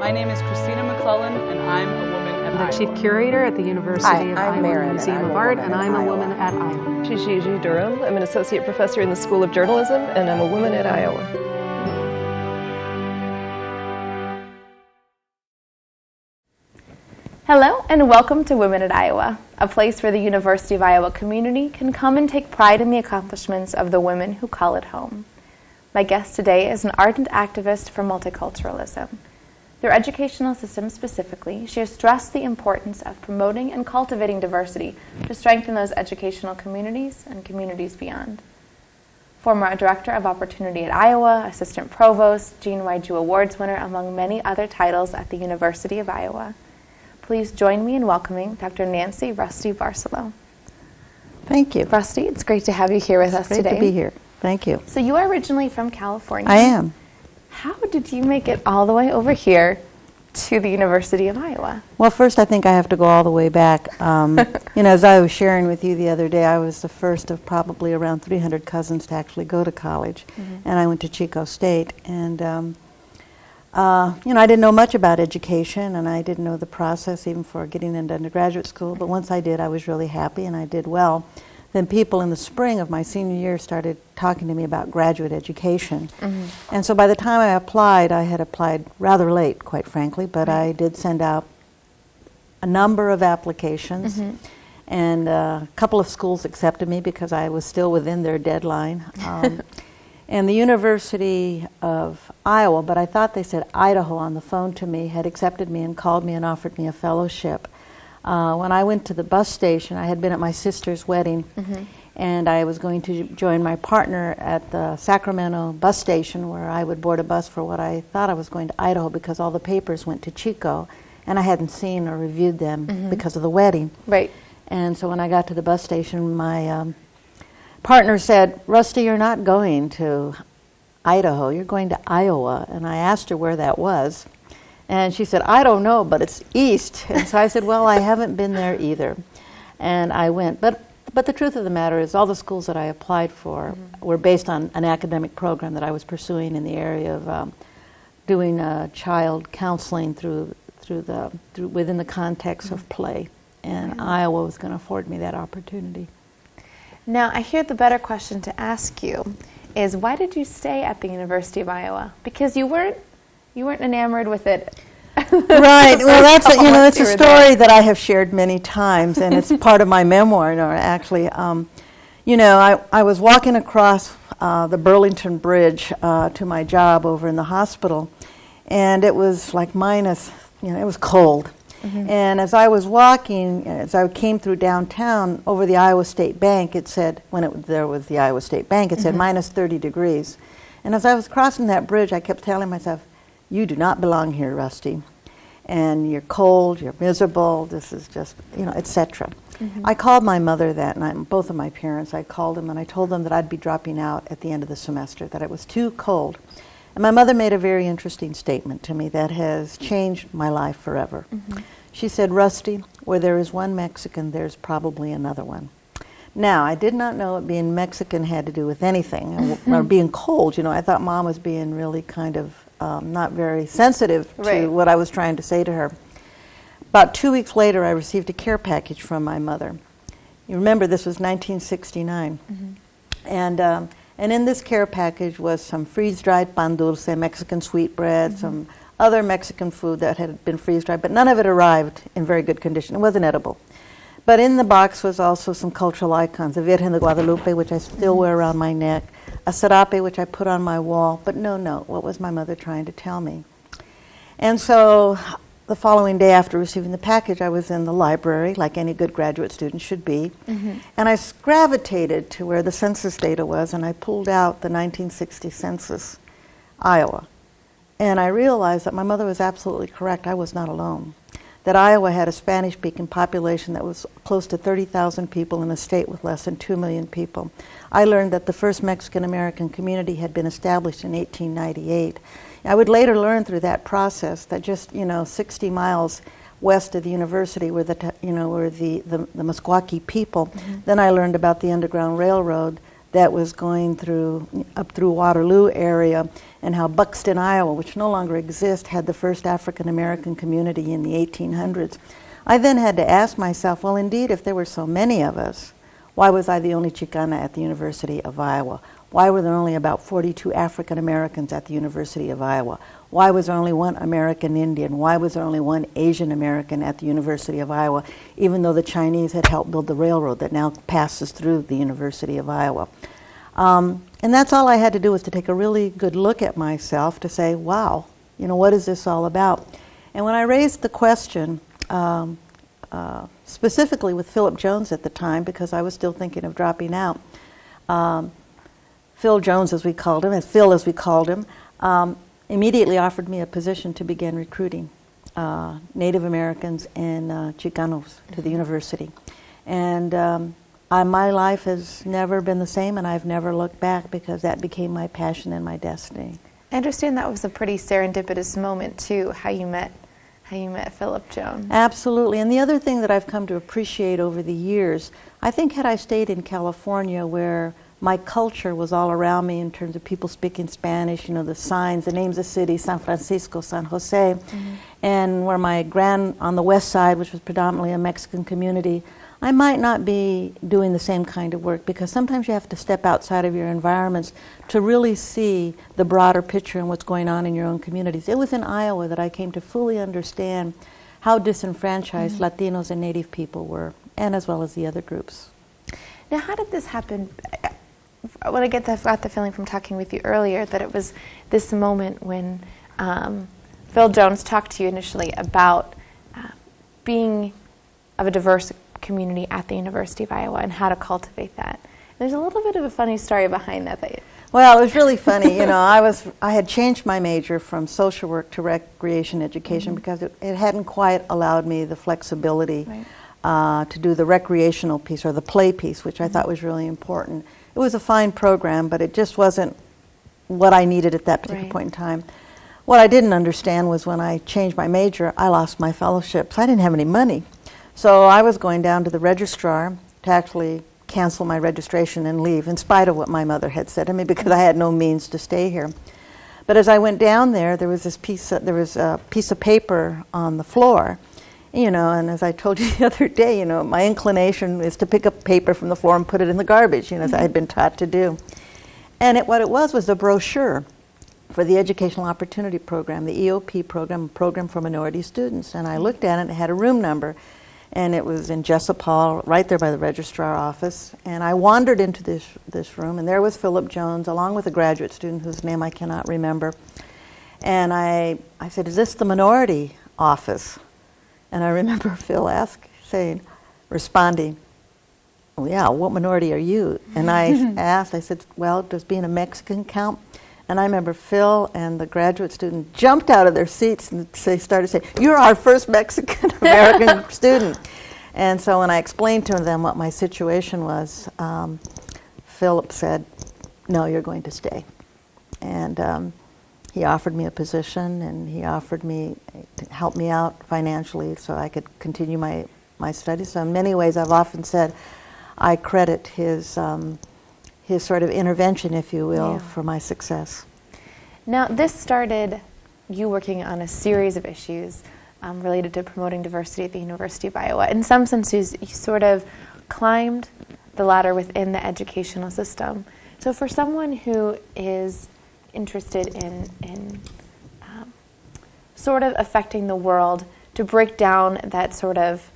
My name is Christina McClellan, and I'm a woman at Iowa. The Chief Curator at the University of Iowa Marin, Museum of Art, and I'm a woman at Iowa. Gigi Durham. I'm an Associate Professor in the School of Journalism, and I'm a woman at Iowa. Hello and welcome to Women at Iowa, a place where the University of Iowa community can come and take pride in the accomplishments of the women who call it home. My guest today is an ardent activist for multiculturalism. Through educational systems specifically, she has stressed the importance of promoting and cultivating diversity to strengthen those educational communities and communities beyond. Former Director of Opportunity at Iowa, Assistant Provost, Jean Waiju Awards winner, among many other titles at the University of Iowa. Please join me in welcoming Dr. Nancy Rusty Barcelo. Thank you. Rusty, it's great to have you here with us today. Great to be here. Thank you. So you are originally from California. I am. How did you make it all the way over here to the University of Iowa? Well, first I think I have to go all the way back. As I was sharing with you the other day, I was the first of probably around 300 cousins to actually go to college. And I went to Chico State. And, I didn't know much about education, and I didn't know the process even for getting into undergraduate school. But once I did, I was really happy, and I did well. Then people in the spring of my senior year started talking to me about graduate education. And so by the time I applied, I had applied rather late, quite frankly, but I did send out a number of applications. And a couple of schools accepted me because I was still within their deadline. And the University of Iowa, but I thought they said Idaho on the phone to me, had accepted me and called me and offered me a fellowship. When I went to the bus station, I had been at my sister's wedding, and I was going to join my partner at the Sacramento bus station, where I would board a bus for what I thought I was going to Idaho, because all the papers went to Chico, and I hadn't seen or reviewed them because of the wedding. Right. And so when I got to the bus station, my partner said, "Rusty, you're not going to Idaho, you're going to Iowa." And I asked her where that was. And she said, "I don't know, but it's east." And so I said, "Well, I haven't been there either." And I went. But the truth of the matter is, all the schools that I applied for were based on an academic program that I was pursuing in the area of doing child counseling within the context of play. And Iowa was going to afford me that opportunity. Now, I hear the better question to ask you is, why did you stay at the University of Iowa? Because you weren't enamored with it. Right. Well, that's it's a story that I have shared many times, and it's part of my memoir. Actually, I was walking across the Burlington Bridge to my job over in the hospital, and it was like minus. It was cold. And as I was walking, as I came through downtown over the Iowa State Bank, it said, there was the Iowa State Bank, it said minus 30 degrees. And as I was crossing that bridge, I kept telling myself, "You do not belong here, Rusty. And you're cold, you're miserable, this is just, etc." I called my mother that night, both of my parents. I called them and I told them that I'd be dropping out at the end of the semester, that it was too cold. And my mother made a very interesting statement to me that has changed my life forever. She said, "Rusty, where there is one Mexican, there's probably another one." Now, I did not know that being Mexican had to do with anything, or being cold. I thought Mom was being really kind of not very sensitive to what I was trying to say to her. About 2 weeks later, I received a care package from my mother. You remember, this was 1969. And in this care package was some freeze-dried pan dulce, Mexican sweetbread, some other Mexican food that had been freeze-dried, but none of it arrived in very good condition. It wasn't edible. But in the box was also some cultural icons, a Virgen de Guadalupe, which I still wear around my neck, a serape, which I put on my wall, but no note. What was my mother trying to tell me? And so the following day after receiving the package, I was in the library, like any good graduate student should be, and I gravitated to where the census data was, and I pulled out the 1960 census, Iowa. And I realized that my mother was absolutely correct. I was not alone. That Iowa had a Spanish-speaking population that was close to 30,000 people in a state with less than 2 million people. I learned that the first Mexican-American community had been established in 1898. I would later learn through that process that just 60 miles west of the university were the Meskwaki people. Then I learned about the Underground Railroad that was going up through Waterloo area, and how Buxton, Iowa, which no longer exists, had the first African American community in the 1800s. I then had to ask myself, well, indeed, if there were so many of us, why was I the only Chicana at the University of Iowa? Why were there only about 42 African Americans at the University of Iowa? Why was there only one American Indian? Why was there only one Asian American at the University of Iowa, even though the Chinese had helped build the railroad that now passes through the University of Iowa? And that's all I had to do, was to take a really good look at myself to say, wow, what is this all about? And when I raised the question, specifically with Philip Jones at the time, because I was still thinking of dropping out, Phil Jones, as we called him, and Phil as we called him, immediately offered me a position to begin recruiting Native Americans and Chicanos to the university. And my life has never been the same, and I've never looked back, because that became my passion and my destiny. I understand that was a pretty serendipitous moment too, how you met Philip Jones. Absolutely. And the other thing that I've come to appreciate over the years, I think had I stayed in California, where my culture was all around me in terms of people speaking Spanish, the signs, the names of cities, San Francisco, San Jose, and where on the west side, which was predominantly a Mexican community, I might not be doing the same kind of work, because sometimes you have to step outside of your environments to really see the broader picture and what's going on in your own communities. It was in Iowa that I came to fully understand how disenfranchised Latinos and Native people were, and as well as the other groups. Now, how did this happen? When I got the feeling from talking with you earlier that it was this moment when Phil Jones talked to you initially about being of a diverse community at the University of Iowa and how to cultivate that. There's a little bit of a funny story behind that. Well, it was really funny. I had changed my major from social work to recreation education because it hadn't quite allowed me the flexibility to do the recreational piece or the play piece, which I thought was really important. It was a fine program, but it just wasn't what I needed at that particular point in time. What I didn't understand was when I changed my major, I lost my fellowships. I didn't have any money. So I was going down to the registrar to actually cancel my registration and leave, in spite of what my mother had said to me, because I had no means to stay here. But as I went down there, there was a piece of paper on the floor, and as I told you the other day, my inclination is to pick up paper from the floor and put it in the garbage, as I had been taught to do. And what it was a brochure for the Educational Opportunity Program, the EOP program, Program for Minority Students. And I looked at it, and it had a room number, and it was in Jessup Hall, right there by the registrar office. And I wandered into this room, and there was Philip Jones, along with a graduate student whose name I cannot remember. And I said, "Is this the minority office?" And I remember Phil responding, "Well, yeah, what minority are you?" And I I said, "Well, does being a Mexican count?" And I remember Phil and the graduate student jumped out of their seats and they started saying, "You're our first Mexican-American student." And so when I explained to them what my situation was, Philip said, "No, you're going to stay." And he offered me a position, and he offered me to help me out financially so I could continue my studies. So in many ways, I've often said I credit his sort of intervention, if you will, for my success. Now, this started you working on a series of issues related to promoting diversity at the University of Iowa. In some senses, you sort of climbed the ladder within the educational system. So for someone who is interested in sort of affecting the world, to break down that sort of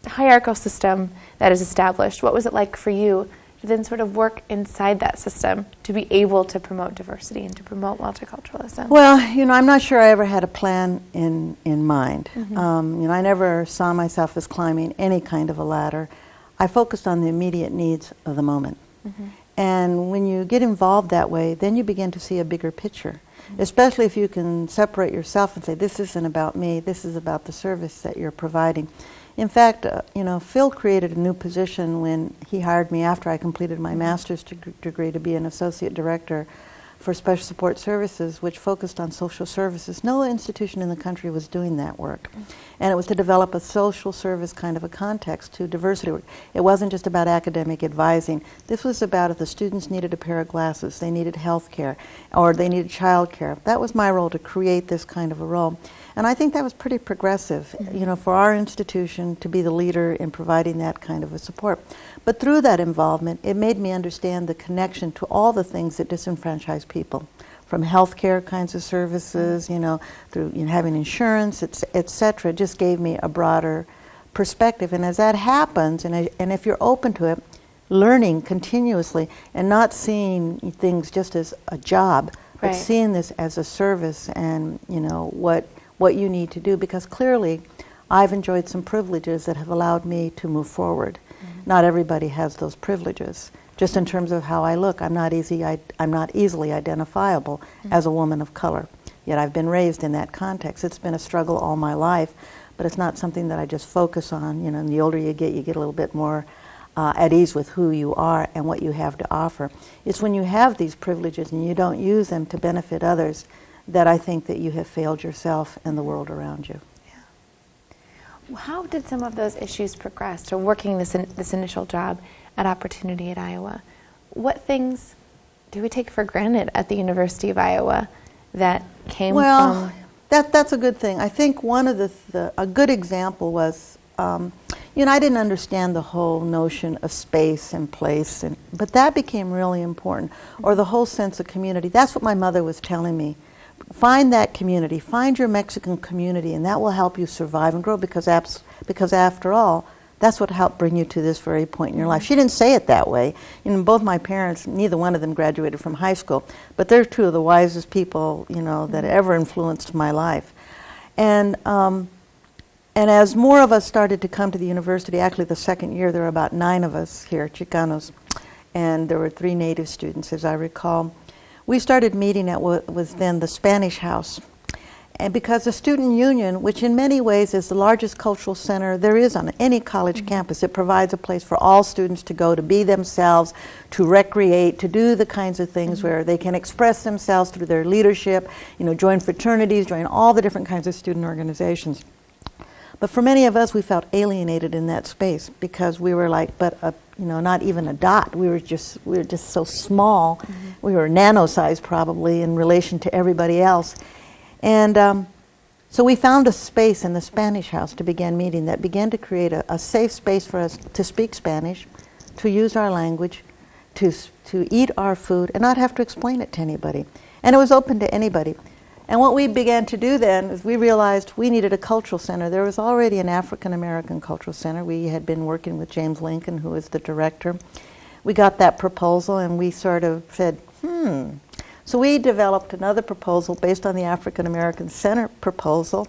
hierarchical system that is established, what was it like for you to then sort of work inside that system to be able to promote diversity and to promote multiculturalism? Well, I'm not sure I ever had a plan in mind. I never saw myself as climbing any kind of a ladder. I focused on the immediate needs of the moment. And when you get involved that way, then you begin to see a bigger picture, especially if you can separate yourself and say, this isn't about me, this is about the service that you're providing. In fact, Phil created a new position when he hired me after I completed my master's degree to be an associate director for special support services, which focused on social services. No institution in the country was doing that work. And it was to develop a social service kind of a context to diversity work. It wasn't just about academic advising. This was about if the students needed a pair of glasses, they needed health care, or they needed child care. That was my role, to create this kind of a role. And I think that was pretty progressive, you know, for our institution to be the leader in providing that kind of a support. But through that involvement, it made me understand the connection to all the things that disenfranchise people, from healthcare kinds of services, you know, through having insurance, et cetera. It just gave me a broader perspective. And as that happens, and if you're open to it, learning continuously and not seeing things just as a job, but seeing this as a service and, you know, what you need to do, because clearly I've enjoyed some privileges that have allowed me to move forward. Not everybody has those privileges. Just in terms of how I look, I'm not easily identifiable as a woman of color. Yet I've been raised in that context. It's been a struggle all my life, but it's not something that I just focus on. You know, and the older you get a little bit more at ease with who you are and what you have to offer. It's when you have these privileges and you don't use them to benefit others that I think that you have failed yourself and the world around you. How did some of those issues progress to working this initial job at Opportunity at Iowa? What things do we take for granted at the University of Iowa that came from? Well, that's a good thing. I think one of a good example was, you know, I didn't understand the whole notion of space and place, but that became really important, or the whole sense of community. That's what my mother was telling me. Find that community, find your Mexican community, and that will help you survive and grow, because after all, that's what helped bring you to this very point in your life. She didn't say it that way. You know, both my parents, neither one of them graduated from high school, but they're two of the wisest people, you know, that ever influenced my life. And as more of us started to come to the university, actually the second year there were about 9 of us here, Chicanos, and there were 3 native students, as I recall. We started meeting at what was then the Spanish House. And because the Student Union, which in many ways is the largest cultural center there is on any college campus, it provides a place for all students to go, to be themselves, to recreate, to do the kinds of things where they can express themselves through their leadership, you know, join fraternities, join all the different kinds of student organizations. But for many of us, we felt alienated in that space because we were like, you know, not even a dot. We were just so small. We were nano-sized probably in relation to everybody else. And so we found a space in the Spanish House to begin meeting that began to create a safe space for us to speak Spanish, to use our language, to eat our food, and not have to explain it to anybody. And it was open to anybody. And what we began to do then is we realized we needed a cultural center. There was already an African American cultural center. We had been working with James Lincoln, who was the director. We got that proposal and we sort of said, So we developed another proposal based on the African American Center proposal,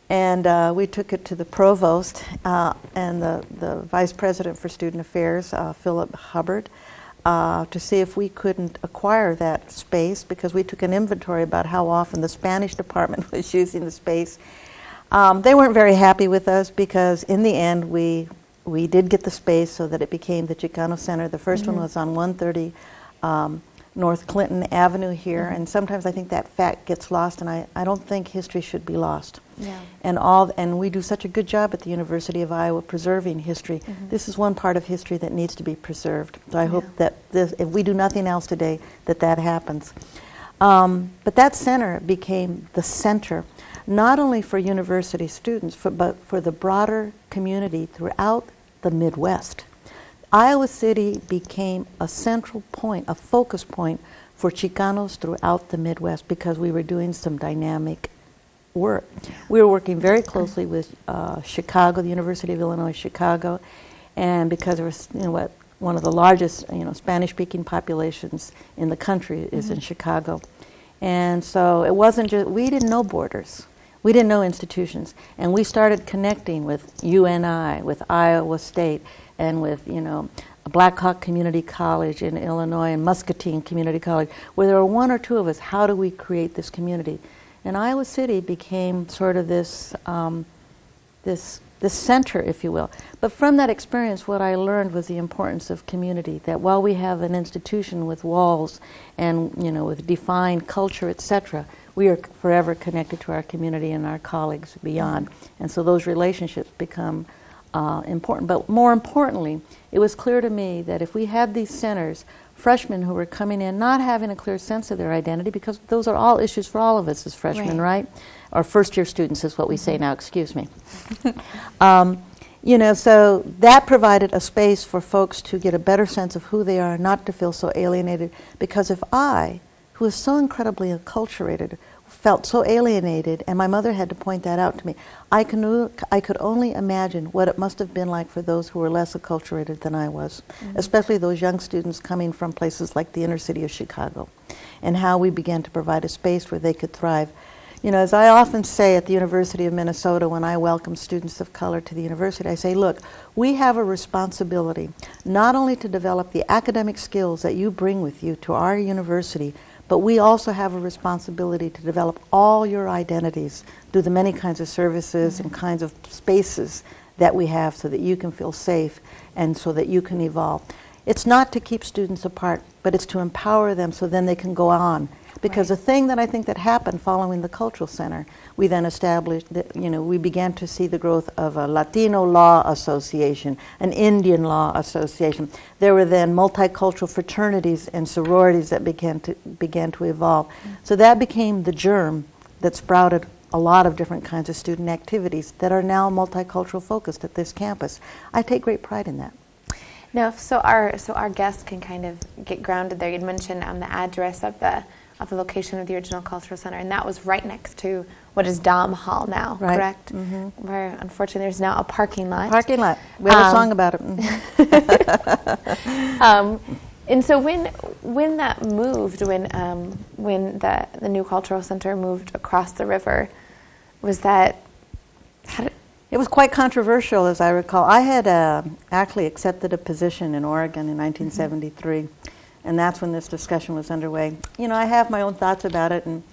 and we took it to the provost and the vice president for student affairs, Philip Hubbard, to see if we couldn't acquire that space, because we took an inventory about how often the Spanish department was using the space. They weren't very happy with us because in the end we did get the space so that it became the Chicano Center. The first one was on 130 North Clinton Avenue here, and sometimes I think that fact gets lost, and I don't think history should be lost. Yeah. And we do such a good job at the University of Iowa preserving history. This is one part of history that needs to be preserved. So I hope that if we do nothing else today, that happens. But that center became the center, not only for university students, but for the broader community throughout the Midwest. Iowa City became a central point, a focus point for Chicanos throughout the Midwest, because we were doing some dynamic work. We were working very closely with Chicago, the University of Illinois Chicago, and because there was, one of the largest, Spanish-speaking populations in the country is in Chicago. And so it wasn't just, we didn't know borders. We didn't know institutions. And we started connecting with UNI, with Iowa State, and with, Black Hawk Community College in Illinois and Muscatine Community College, where there were 1 or 2 of us. How do we create this community? And Iowa City became sort of this the center, if you will. But from that experience, what I learned was the importance of community, that while we have an institution with walls and, with defined culture, etc., we are forever connected to our community and our colleagues beyond. And so those relationships become important. But more importantly, it was clear to me that if we had these centers, freshmen who were coming in not having a clear sense of their identity, because those are all issues for all of us as freshmen, right? Or first-year students is what we say now, excuse me. So that provided a space for folks to get a better sense of who they are, not to feel so alienated. Because if I, who is so incredibly acculturated, felt so alienated, and my mother had to point that out to me, I could only imagine what it must have been like for those who were less acculturated than I was, especially those young students coming from places like the inner city of Chicago, and how we began to provide a space where they could thrive. As I often say at the University of Minnesota when I welcome students of color to the university, I say, look, we have a responsibility not only to develop the academic skills that you bring with you to our university, but we also have a responsibility to develop all your identities through the many kinds of services and kinds of spaces that we have so that you can feel safe and so that you can evolve. It's not to keep students apart, but it's to empower them so then they can go on. Because the thing that I think that happened following the Cultural Center, we then established that, we began to see the growth of a Latino Law Association, an Indian Law Association. There were then multicultural fraternities and sororities that began to evolve. So that became the germ that sprouted a lot of different kinds of student activities that are now multicultural focused at this campus. I take great pride in that. Now, so our guests can kind of get grounded there. You'd mentioned the address of the location of the original Cultural Center, and that was right next to what is Dom Hall now, correct? Where, unfortunately, there's now a parking lot. Parking lot. We have a song about it. And so when that moved, when the new Cultural Center moved across the river, was that... It was quite controversial, as I recall. I had actually accepted a position in Oregon in 1973. And that's when this discussion was underway. I have my own thoughts about it, and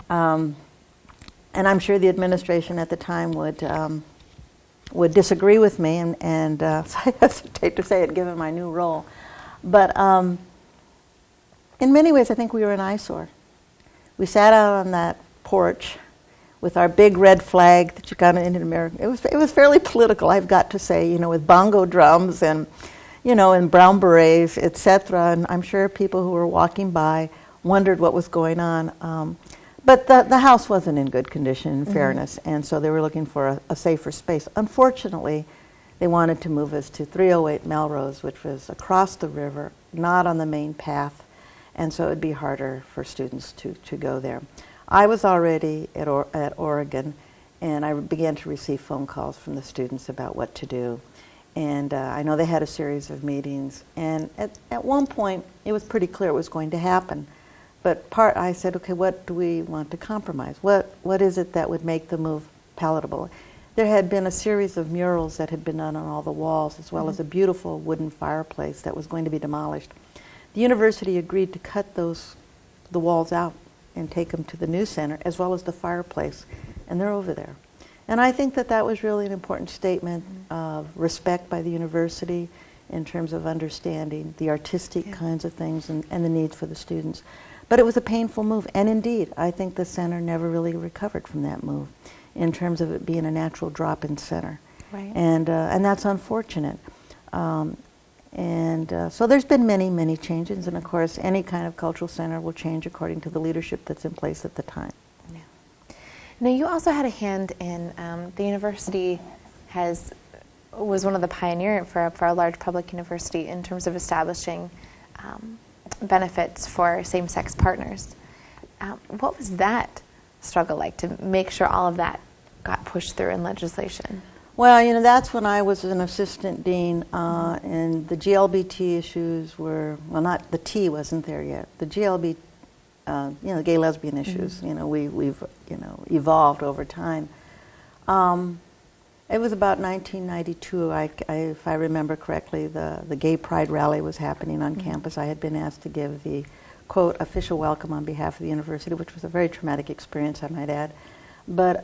I'm sure the administration at the time would disagree with me, and so I hesitate to say it given my new role. But in many ways, I think we were an eyesore. We sat out on that porch with our big red flag that you got in America. It was fairly political, I've got to say, with bongo drums and and brown berets, etc. And I'm sure people who were walking by wondered what was going on. But the house wasn't in good condition, in fairness, and so they were looking for a safer space. Unfortunately, they wanted to move us to 308 Melrose, which was across the river, not on the main path, and so it would be harder for students to go there. I was already at Oregon, and I began to receive phone calls from the students about what to do. And I know they had a series of meetings, and at one point it was pretty clear it was going to happen. But I said, okay, what do we want to compromise? What is it that would make the move palatable? There had been a series of murals that had been done on all the walls, as well as a beautiful wooden fireplace that was going to be demolished. The university agreed to cut the walls out and take them to the new center, as well as the fireplace, and they're over there. And I think that was really an important statement of respect by the university in terms of understanding the artistic kinds of things and the needs for the students. But it was a painful move, and indeed, I think the center never really recovered from that move in terms of it being a natural drop-in center. Right. And that's unfortunate. So there's been many, many changes, and of course, any kind of cultural center will change according to the leadership that's in place at the time. Now, you also had a hand in the university was one of the pioneers for a large public university in terms of establishing benefits for same-sex partners. What was that struggle like to make sure all of that got pushed through in legislation? Well, that's when I was an assistant dean, and the GLBT issues were, well, not the T wasn't there yet. The GLBT, the gay lesbian issues, we've evolved over time. It was about 1992, if I remember correctly, the Gay Pride Rally was happening on campus. I had been asked to give the, quote, official welcome on behalf of the university, which was a very traumatic experience, I might add. But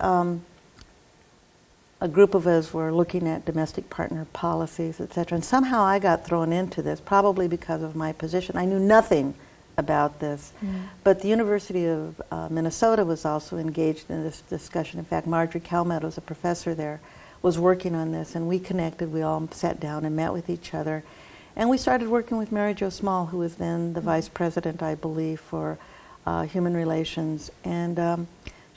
a group of us were looking at domestic partner policies, etc. And somehow I got thrown into this, probably because of my position. I knew nothing about this. But the University of Minnesota was also engaged in this discussion. In fact, Marjorie Calmeadows, a professor there, was working on this, and we connected. We all sat down and met with each other. And we started working with Mary Jo Small, who was then the vice president, I believe, for human relations. And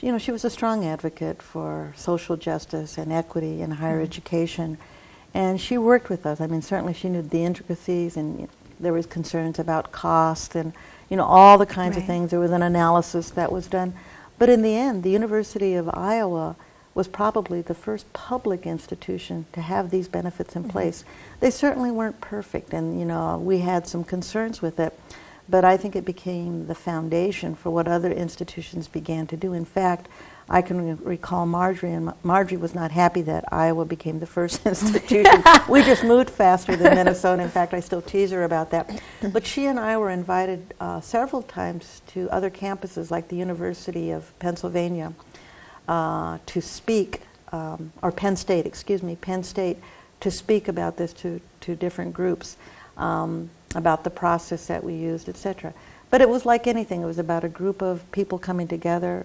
you know, she was a strong advocate for social justice and equity in higher education. And she worked with us. I mean, certainly she knew the intricacies, and there was concerns about cost and, you know, all the kinds of things. There was an analysis that was done. But in the end, the University of Iowa was probably the first public institution to have these benefits in place. They certainly weren't perfect, and, you know, we had some concerns with it. But I think it became the foundation for what other institutions began to do. In fact, I can recall Marjorie, and Marjorie was not happy that Iowa became the first institution. We just moved faster than Minnesota. In fact, I still tease her about that. But she and I were invited several times to other campuses, like the University of Pennsylvania, to speak, or Penn State, excuse me, Penn State, to speak about this to different groups, about the process that we used, etc. But it was like anything. It was about a group of people coming together,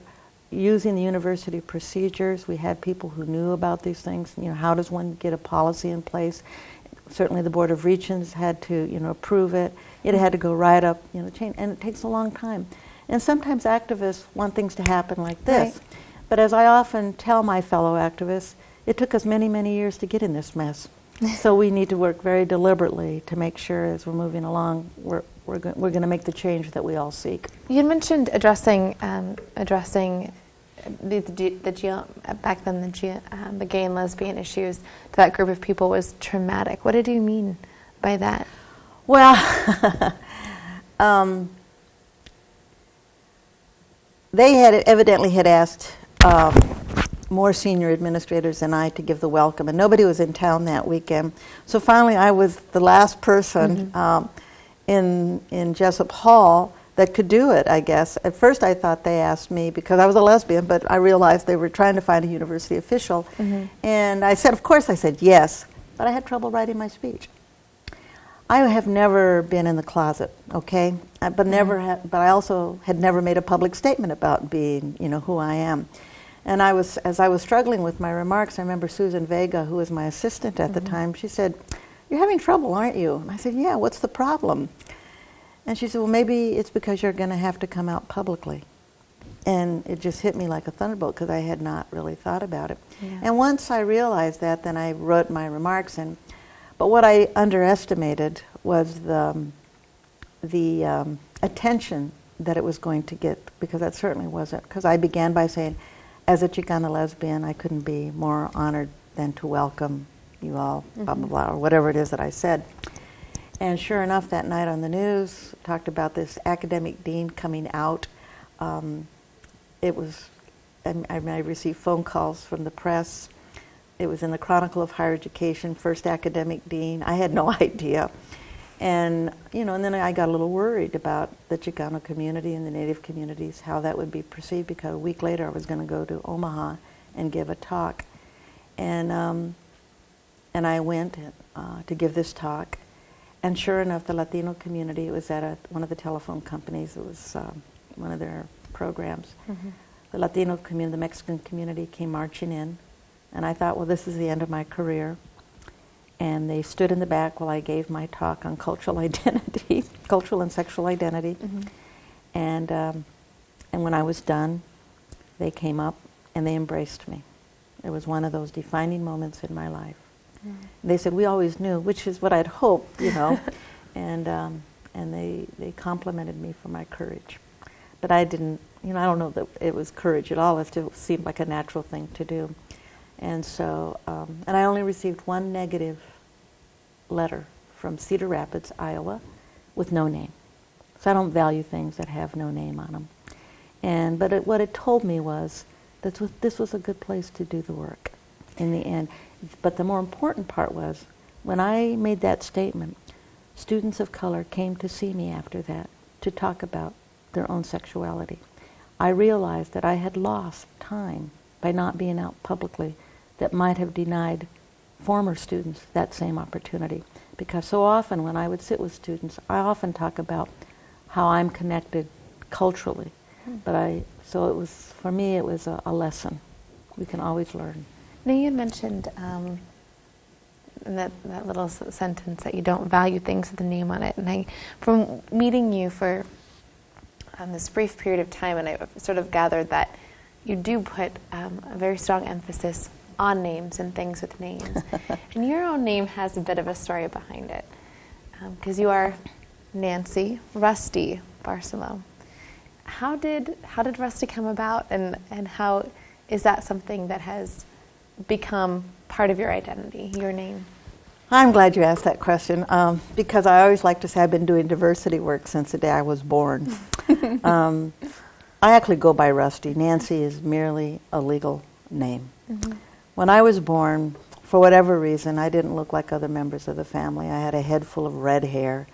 using the university procedures. We had people who knew about these things. You know, how does one get a policy in place? Certainly the Board of Regents had to, you know, approve it. It had to go right up, you know, chain, and it takes a long time. And sometimes activists want things to happen like this. Right. But as I often tell my fellow activists, it took us many, many years to get in this mess. So we need to work very deliberately to make sure, as we're moving along, we're going to make the change that we all seek. You had mentioned addressing the gay and lesbian issues to that group of people was traumatic. What did you mean by that? Well, they had evidently had asked more senior administrators than I to give the welcome, and nobody was in town that weekend. So finally, I was the last person in Jessup Hall that could do it, I guess. At first I thought they asked me because I was a lesbian, but I realized they were trying to find a university official. And I said, of course, I said yes, but I had trouble writing my speech. I have never been in the closet, okay? But I also had never made a public statement about being, you know, who I am. And as I was struggling with my remarks, I remember Susan Vega, who was my assistant at the time, she said, "You're having trouble, aren't you?" And I said, "Yeah, what's the problem?" And she said, "Well, maybe it's because you're going to have to come out publicly." And it just hit me like a thunderbolt because I had not really thought about it. And once I realized that, then I wrote my remarks. But what I underestimated was the attention that it was going to get, because that certainly wasn't. Because I began by saying, as a Chicana lesbian, I couldn't be more honored than to welcome you all, blah, blah, blah, or whatever it is that I said. And sure enough, that night on the news, talked about this academic dean coming out. It was, I received phone calls from the press. It was in the Chronicle of Higher Education, first academic dean. I had no idea. And, you know, and then I got a little worried about the Chicano community and the Native communities, how that would be perceived, because a week later I was going to go to Omaha and give a talk. And I went to give this talk. And sure enough, the Latino community, it was at one of the telephone companies. It was one of their programs. The Latino community, the Mexican community came marching in. And I thought, well, this is the end of my career. And they stood in the back while I gave my talk on cultural identity, cultural and sexual identity. And when I was done, they came up and they embraced me. It was one of those defining moments in my life. They said, "We always knew," which is what I'd hoped, you know. And they complimented me for my courage. But I didn't, you know, I don't know that it was courage at all. It still seemed like a natural thing to do. And so, and I only received one negative letter from Cedar Rapids, Iowa, with no name. So I don't value things that have no name on them. But what it told me was that this was a good place to do the work in the end. But the more important part was, when I made that statement, students of color came to see me after that to talk about their own sexuality. I realized that I had lost time by not being out publicly that might have denied former students that same opportunity. Because so often when I would sit with students, I often talk about how I'm connected culturally. So it was, for me, it was a lesson. We can always learn. Now you had mentioned in that little sentence that you don't value things with a name on it. And from meeting you for this brief period of time, and I sort of gathered that you do put a very strong emphasis on names and things with names. And your own name has a bit of a story behind it. Because you are Nancy Rusty Barcelo. How did Rusty come about, and how is that something that has become part of your identity, your name? I'm glad you asked that question, because I always like to say I've been doing diversity work since the day I was born. I actually go by Rusty. Nancy is merely a legal name. Mm-hmm. When I was born, for whatever reason, I didn't look like other members of the family. I had a head full of red hair.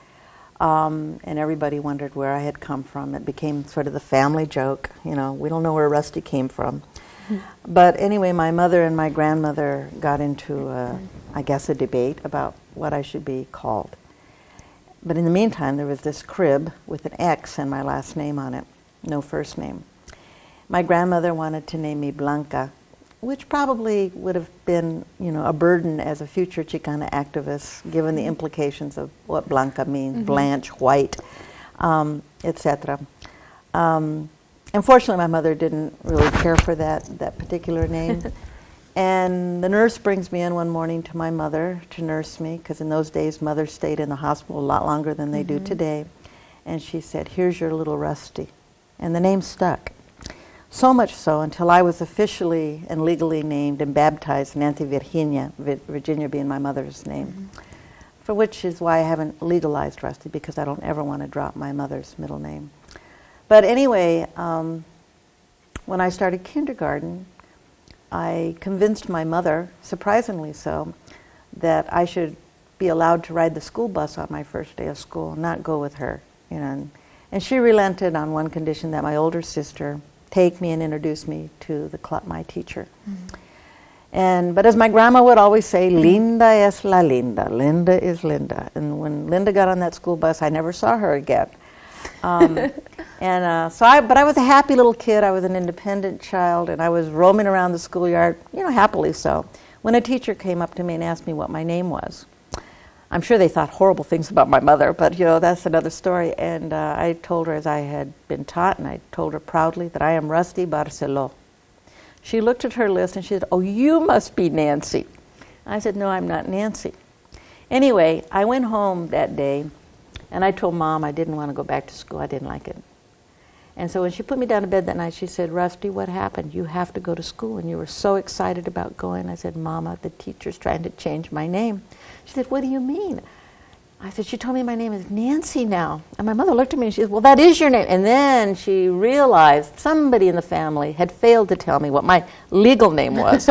And everybody wondered where I had come from. It became sort of the family joke, we don't know where Rusty came from. But anyway, my mother and my grandmother got into, I guess, a debate about what I should be called. But in the meantime, there was this crib with an X and my last name on it, no first name. My grandmother wanted to name me Blanca, which probably would have been, a burden as a future Chicana activist, given the implications of what Blanca means, blanche, white, etc. Unfortunately, my mother didn't really care for that particular name. And the nurse brings me in one morning to my mother to nurse me, because in those days, mothers stayed in the hospital a lot longer than they do today. And she said, "Here's your little Rusty." And the name stuck. So much so until I was officially and legally named and baptized Nancy Virginia, Virginia being my mother's name, for which is why I haven't legalized Rusty, because I don't ever want to drop my mother's middle name. But anyway, when I started kindergarten, I convinced my mother, surprisingly so, that I should be allowed to ride the school bus on my first day of school, not go with her. And she relented on one condition, that my older sister take me and introduce me to my teacher. But as my grandma would always say, Linda es la linda, Linda is Linda. And when Linda got on that school bus, I never saw her again. But I was a happy little kid. I was an independent child, and I was roaming around the schoolyard, happily so, when a teacher came up to me and asked me what my name was. I'm sure they thought horrible things about my mother, but that's another story. And I told her as I had been taught, and I told her proudly that I am Rusty Barcelo. She looked at her list and she said, "Oh, you must be Nancy." I said, "No, I'm not Nancy." Anyway, I went home that day and I told Mom I didn't want to go back to school. I didn't like it. And so when she put me down to bed that night, she said, "Rusty, what happened? You have to go to school, and you were so excited about going." I said, "Mama, the teacher's trying to change my name." She said, "What do you mean?" I said, "She told me my name is Nancy now." And my mother looked at me and she said, "Well, that is your name." And then she realized somebody in the family had failed to tell me what my legal name was.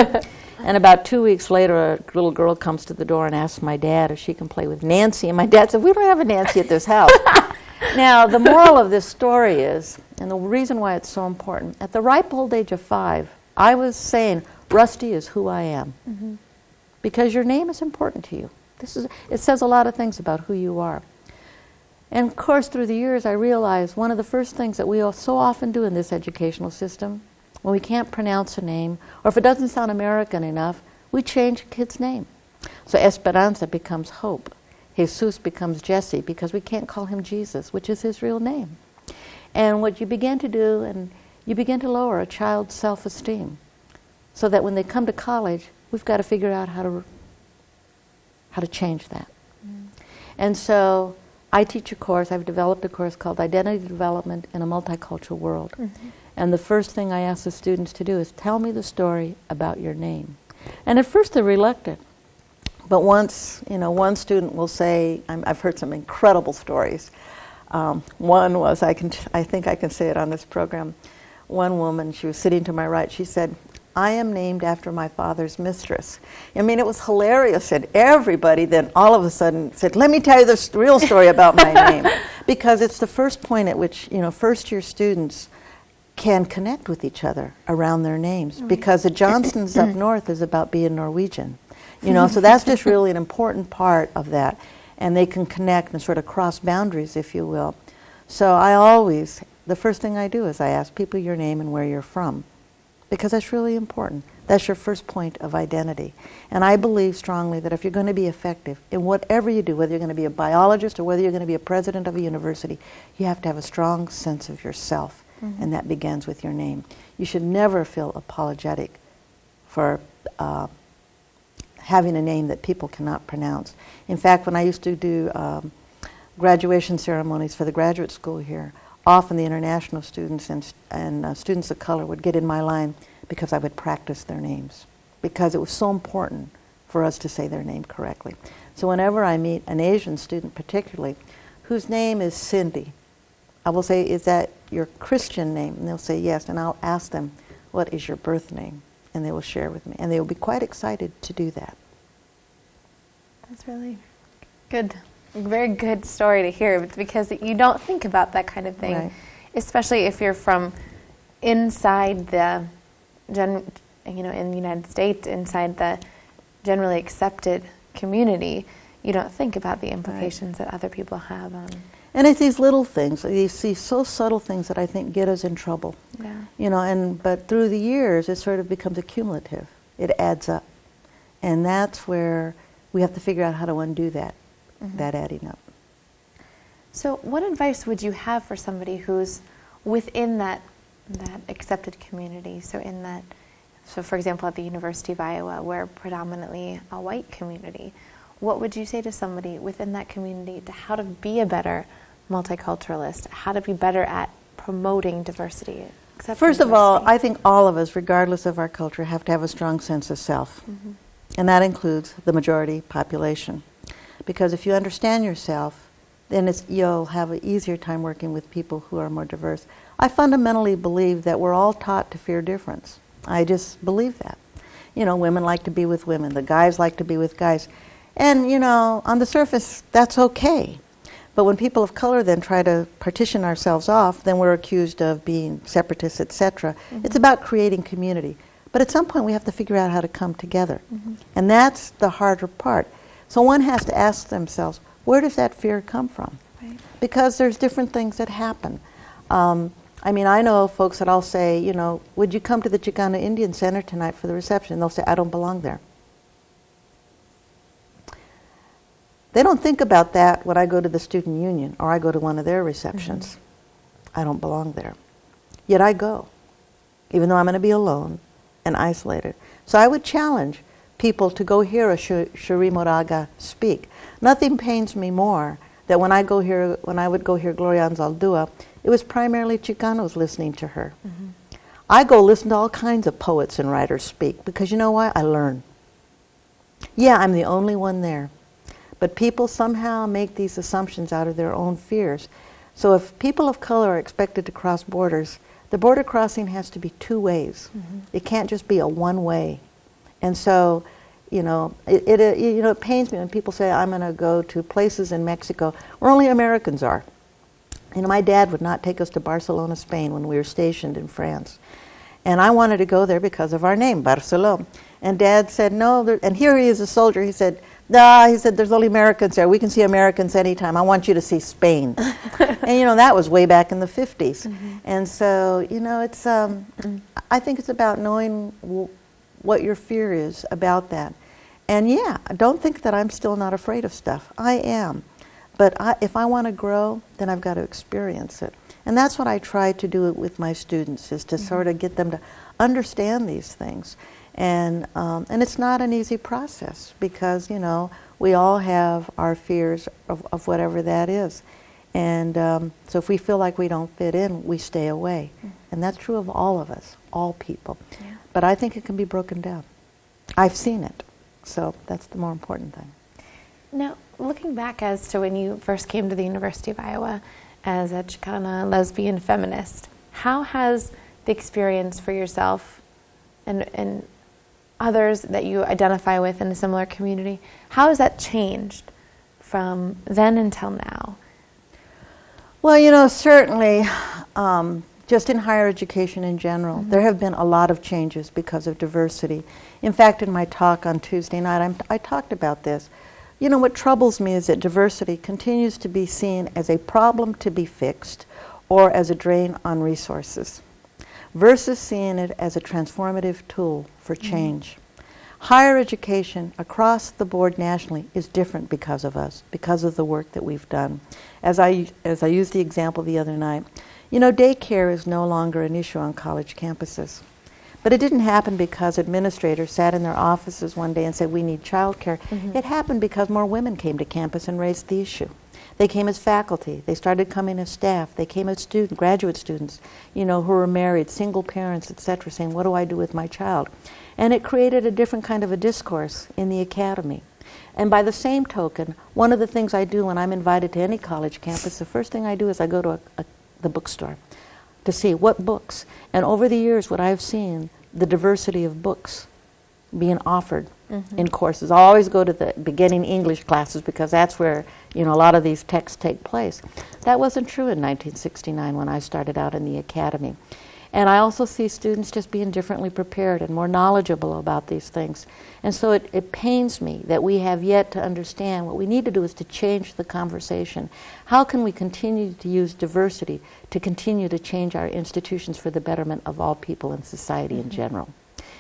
And about 2 weeks later, a little girl comes to the door and asks my dad if she can play with Nancy. And my dad said, "We don't have a Nancy at this house." Now, the moral of this story is, and the reason why it's so important, at the ripe old age of 5, I was saying, Rusty is who I am. Because your name is important to you. It says a lot of things about who you are. And of course, through the years, I realized one of the first things that we so often do in this educational system, when we can't pronounce a name, or if it doesn't sound American enough, we change a kid's name. So Esperanza becomes Hope. Jesus becomes Jesse, because we can't call him Jesus, which is his real name. And what you begin to do, and you begin to lower a child's self-esteem, so that when they come to college, we've got to figure out how to change that. And so I teach a course, I've developed a course called Identity Development in a Multicultural World. And the first thing I ask the students to do is tell me the story about your name. And at first they're reluctant. But once, one student will say, I've heard some incredible stories. One was, I think I can say it on this program. One woman, she was sitting to my right, she said, "I am named after my father's mistress." I mean, it was hilarious, and everybody then all of a sudden said, "Let me tell you the real story about my name." Because it's the first point at which, first-year students can connect with each other around their names, because the Johnsons up north is about being Norwegian, you know, so that's just really an important part of that, and they can connect and sort of cross boundaries, if you will. So I always, the first thing I do is I ask people your name and where you're from, because that's really important. That's your first point of identity. And I believe strongly that if you're going to be effective in whatever you do, whether you're going to be a biologist or whether you're going to be a president of a university, you have to have a strong sense of yourself. And that begins with your name. You should never feel apologetic for having a name that people cannot pronounce. In fact, when I used to do graduation ceremonies for the graduate school here, often the international students and students of color would get in my line because I would practice their names, because it was so important for us to say their name correctly. So whenever I meet an Asian student particularly, whose name is Cindy, I will say, is that your Christian name? And they'll say yes, and I'll ask them, what is your birth name? And they will share with me, and they will be quite excited to do that. That's really good, a very good story to hear, because you don't think about that kind of thing, Right. especially if you're from inside the, in the United States, inside the generally accepted community. You don't think about the implications that other people have on. And it's these little things, these so subtle things that I think get us in trouble. Yeah. You know, but through the years, it sort of becomes accumulative. It adds up. And that's where we have to figure out how to undo that, that adding up. So what advice would you have for somebody who's within that accepted community? So for example, at the University of Iowa, we're predominantly a white community. What would you say to somebody within that community to how to be a better multiculturalist, how to be better at promoting diversity? First of all, I think all of us, regardless of our culture, have to have a strong sense of self. And that includes the majority population. Because if you understand yourself, then you'll have an easier time working with people who are more diverse. I fundamentally believe that we're all taught to fear difference. I just believe that. You know, women like to be with women, the guys like to be with guys. And, you know, on the surface, that's okay. But when people of color then try to partition ourselves off, then we're accused of being separatists, etc. It's about creating community. But at some point, we have to figure out how to come together. And that's the harder part. So one has to ask themselves, where does that fear come from? Right. Because there's different things that happen. I mean, I know folks that I'll say, you know, would you come to the Chicano Indian Center tonight for the reception? And they'll say, I don't belong there. They don't think about that when I go to the student union or I go to one of their receptions. I don't belong there. Yet I go, even though I'm going to be alone and isolated. So I would challenge people to go hear a Cherie Moraga speak. Nothing pains me more that when I would go hear Gloria Anzaldúa, it was primarily Chicanos listening to her. I go listen to all kinds of poets and writers speak, because you know why? I learn. Yeah, I'm the only one there. But people somehow make these assumptions out of their own fears. So if people of color are expected to cross borders, the border crossing has to be two ways. It can't just be a one way. And so, you know, it pains me when people say, I'm going to go to places in Mexico where only Americans are. You know, my dad would not take us to Barcelona, Spain when we were stationed in France. And I wanted to go there because of our name, Barcelo. And Dad said, no, and here he is a soldier. He said, nah, he said, there's only Americans there. We can see Americans anytime. I want you to see Spain. And, you know, that was way back in the 50s. And so, you know, it's, I think it's about knowing what your fear is about that. And yeah, don't think that I'm still not afraid of stuff. I am. But if I want to grow, then I've got to experience it. And that's what I try to do with my students, is to sort of get them to understand these things. And it's not an easy process, because, you know, we all have our fears of whatever that is. And so if we feel like we don't fit in, we stay away. And that's true of all of us, all people. Yeah. But I think it can be broken down. I've seen it. So that's the more important thing. Now, looking back as to when you first came to the University of Iowa as a Chicana lesbian feminist, how has the experience for yourself and others that you identify with in a similar community, how has that changed from then until now? Well, you know, certainly just in higher education in general. There have been a lot of changes because of diversity. In fact, in my talk on Tuesday night, I talked about this. You know, what troubles me is that diversity continues to be seen as a problem to be fixed or as a drain on resources, versus seeing it as a transformative tool for change. Higher education across the board nationally is different because of us, because of the work that we've done. As I used the example the other night, you know, daycare is no longer an issue on college campuses. But it didn't happen because administrators sat in their offices one day and said, we need childcare. It happened because more women came to campus and raised the issue. They came as faculty. They started coming as staff. They came as graduate students, you know, who were married, single parents, etc., saying, what do I do with my child? And it created a different kind of a discourse in the academy. And by the same token, one of the things I do when I'm invited to any college campus, the first thing I do is I go to the bookstore to see what books. And over the years, what I've seen, the diversity of books being offered in courses. I always go to the beginning English classes because that's where, you know, a lot of these texts take place. That wasn't true in 1969 when I started out in the academy. And I also see students just being differently prepared and more knowledgeable about these things. And so it pains me that we have yet to understand what we need to do is to change the conversation. How can we continue to use diversity to continue to change our institutions for the betterment of all people in society in general?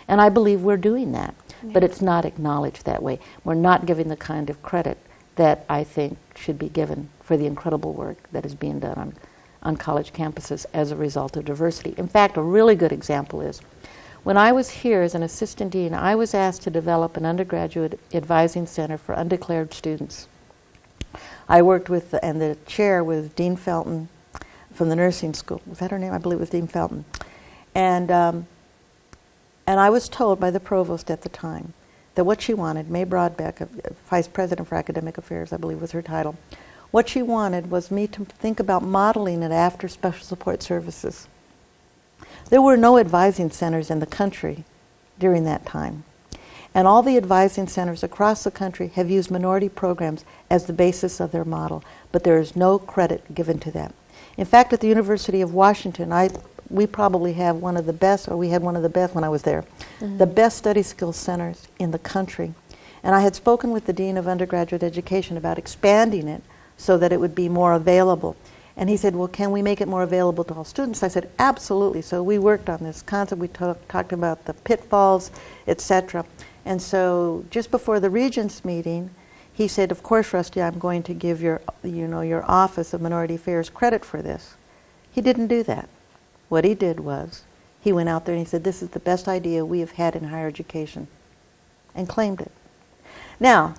And I believe we're doing that, but it's not acknowledged that way. We're not giving the kind of credit that I think should be given for the incredible work that is being done on college campuses as a result of diversity. In fact, a really good example is when I was here as an assistant dean, I was asked to develop an undergraduate advising center for undeclared students. I worked with, and the chair was Dean Felton from the nursing school. Was that her name? I believe it was Dean Felton. And I was told by the provost at the time that what she wanted, May Broadbeck, Vice President for Academic Affairs, I believe was her title, what she wanted was me to think about modeling it after special support services. There were no advising centers in the country during that time. And all the advising centers across the country have used minority programs as the basis of their model, but there is no credit given to that. In fact, at the University of Washington, we probably have one of the best, or we had one of the best when I was there, the best study skills centers in the country. And I had spoken with the Dean of Undergraduate Education about expanding it so that it would be more available. And he said, well, can we make it more available to all students? I said, absolutely. So we worked on this concept. We talked about the pitfalls, etc. And so just before the Regents meeting, he said, of course, Rusty, I'm going to give your Office of Minority Affairs credit for this. He didn't do that. What he did was, he went out there and he said, this is the best idea we have had in higher education, and claimed it. Now,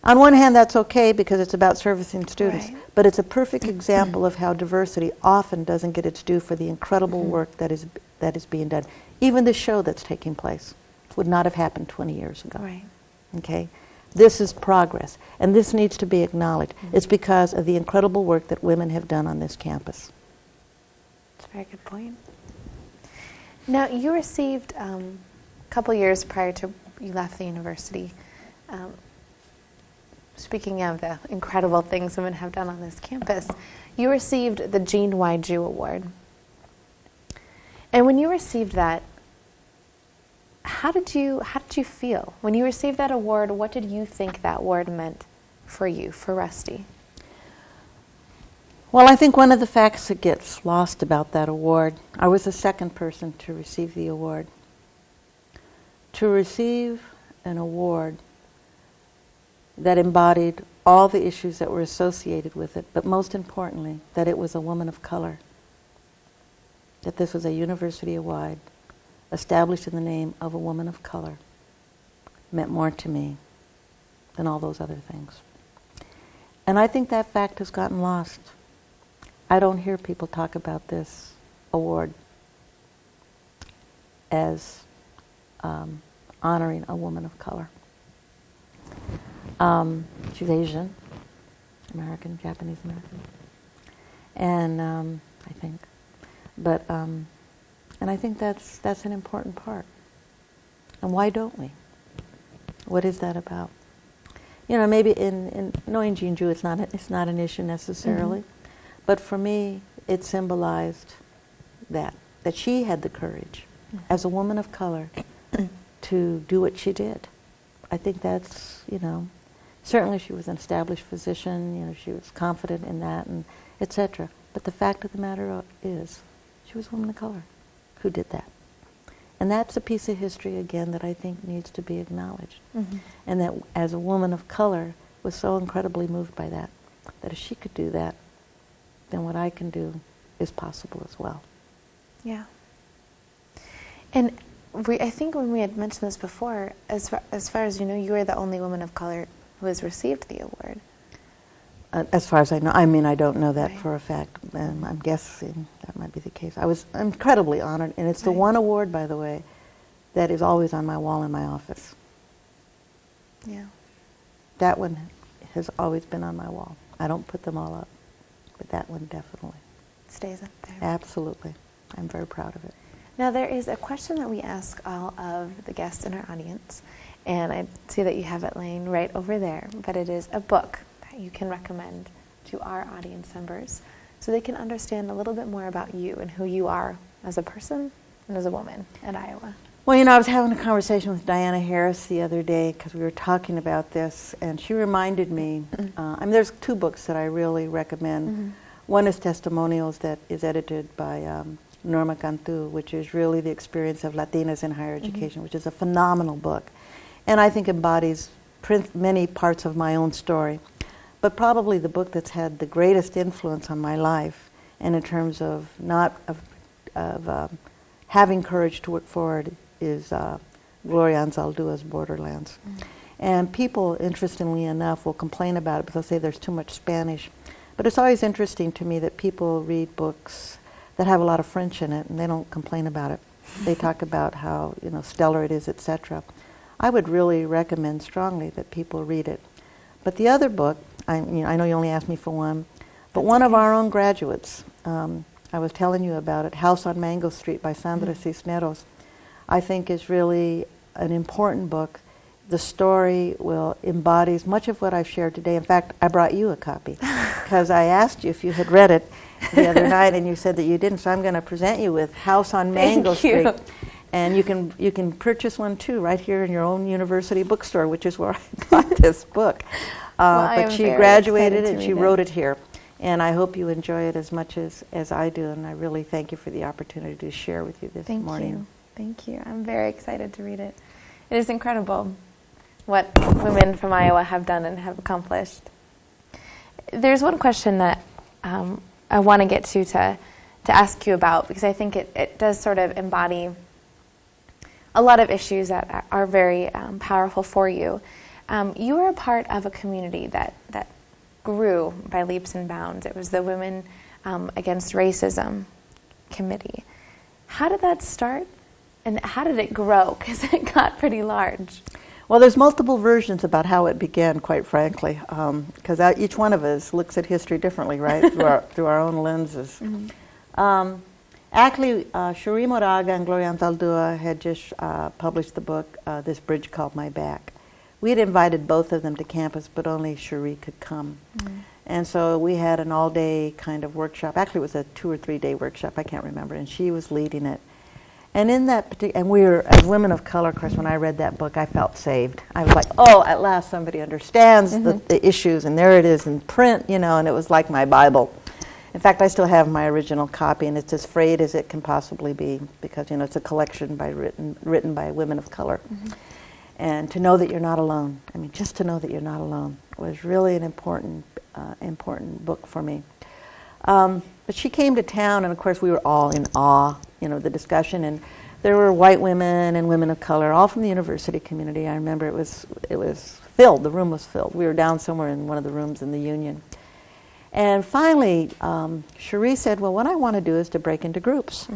on one hand, that's okay because it's about servicing students, but it's a perfect example of how diversity often doesn't get its due for the incredible work that is being done. Even the show that's taking place would not have happened 20 years ago. Okay? This is progress, and this needs to be acknowledged. It's because of the incredible work that women have done on this campus. That's a very good point. Now, you received, a couple years prior to you left the university, speaking of the incredible things women have done on this campus, you received the Jean Y. Jew Award. And when you received that, how did you feel? When you received that award, what did you think that award meant for you, for Rusty? Well, I think one of the facts that gets lost about that award, I was the second person to receive the award. To receive an award that embodied all the issues that were associated with it, but most importantly, that it was a woman of color. That this was a university-wide, established in the name of a woman of color, meant more to me than all those other things. And I think that fact has gotten lost. I don't hear people talk about this award as honoring a woman of color. She's Asian, American, Japanese American, and I think, but and I think that's an important part. And why don't we? What is that about? You know, maybe in knowing Jean Jew, it's not an issue necessarily, but for me, it symbolized that she had the courage as a woman of color to do what she did. I think that's, certainly she was an established physician, she was confident in that, and etc. But the fact of the matter is, she was a woman of color who did that. And that's a piece of history, again, that I think needs to be acknowledged. And that as a woman of color, was so incredibly moved by that if she could do that, then what I can do is possible as well. Yeah. And I think when we had mentioned this before, as far as you know, you are the only woman of color who has received the award. As far as I know, I don't know that Right. for a fact. I'm guessing that might be the case. I was incredibly honored, and it's the one award, by the way, that is always on my wall in my office. Yeah. That one has always been on my wall. I don't put them all up, but that one definitely. It stays up there. Absolutely. I'm very proud of it. Now, there is a question that we ask all of the guests in our audience, and I see that you have it laying right over there, but it is a book that you can recommend to our audience members so they can understand a little bit more about you and who you are as a person and as a woman at Iowa. Well, I was having a conversation with Diana Harris the other day because we were talking about this, and she reminded me, there's two books that I really recommend. One is Testimonials, that is edited by Norma Cantu, which is really the experience of Latinas in higher education, which is a phenomenal book, and I think embodies many parts of my own story. But probably the book that's had the greatest influence on my life, and in terms of having courage to work forward, is Gloria Anzaldua's Borderlands. And people, interestingly enough, will complain about it because they'll say there's too much Spanish. But it's always interesting to me that people read books that have a lot of French in it, and they don't complain about it. They talk about how stellar it is, etc. I would really recommend strongly that people read it. But the other book, I know you only asked me for one, but one of our own graduates, I was telling you about it, House on Mango Street by Sandra Cisneros, I think is really an important book. The story embodies much of what I've shared today. In fact, I brought you a copy because I asked you if you had read it the other night, and you said that you didn't. So I'm going to present you with House on Mango Street, and you can purchase one too right here in your own university bookstore, which is where I bought this book. But she graduated and she wrote it here, and I hope you enjoy it as much as I do. And I really thank you for the opportunity to share with you this morning. Thank you. I'm very excited to read it. It is incredible what women from Iowa have done and have accomplished. There's one question that I want to get to ask you about, because I think it does sort of embody a lot of issues that are very powerful for you. You were a part of a community that grew by leaps and bounds. It was the Women Against Racism Committee. How did that start? And how did it grow? Because it got pretty large. Well, there's multiple versions about how it began, quite frankly, because each one of us looks at history differently, right, through our own lenses. Actually, Cherie Moraga and Gloria Anzaldúa had just published the book, This Bridge Called My Back. We had invited both of them to campus, but only Cherie could come. And so we had an all-day kind of workshop. Actually, it was a 2 or 3 day workshop, I can't remember, and she was leading it. And in that particular, and we were, as women of color, of course, when I read that book, I felt saved. I was like, oh, at last somebody understands the issues, and there it is in print, and it was like my Bible. In fact, I still have my original copy, and it's as frayed as it can possibly be, because, it's a collection written by women of color. And to know that you're not alone, just to know that you're not alone was really an important book for me. But she came to town, and of course we were all in awe, the discussion, and there were white women and women of color, all from the university community. I remember it was filled, the room was filled. We were down somewhere in one of the rooms in the Union. And finally, Cherie said, well, what I want to do is to break into groups,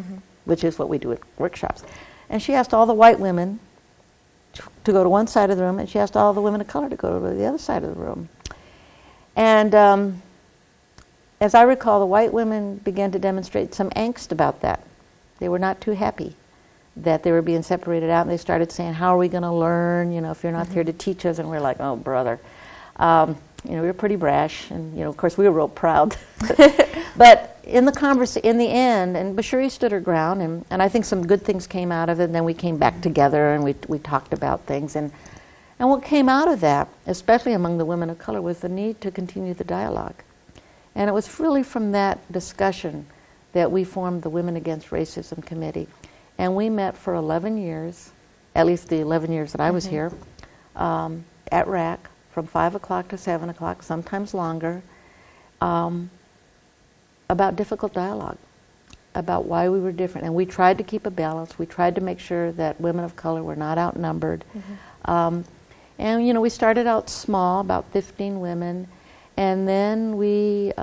which is what we do at workshops. And she asked all the white women to go to one side of the room, and she asked all the women of color to go to the other side of the room. And as I recall, the white women began to demonstrate some angst about that. They were not too happy that they were being separated out, and they started saying, how are we going to learn, if you're not here to teach us? And we're like, oh, brother. We were pretty brash, and, of course, we were real proud But in the in the end, and Bashiri stood her ground, and I think some good things came out of it, and then we came back together and we talked about things. And what came out of that, especially among the women of color, was the need to continue the dialogue. And it was really from that discussion that we formed the Women Against Racism Committee. And we met for 11 years, at least the 11 years that I was here, at RAC, from 5 o'clock to 7 o'clock, sometimes longer, about difficult dialogue, about why we were different. And we tried to keep a balance. We tried to make sure that women of color were not outnumbered. And, you know, we started out small, about 15 women, and then we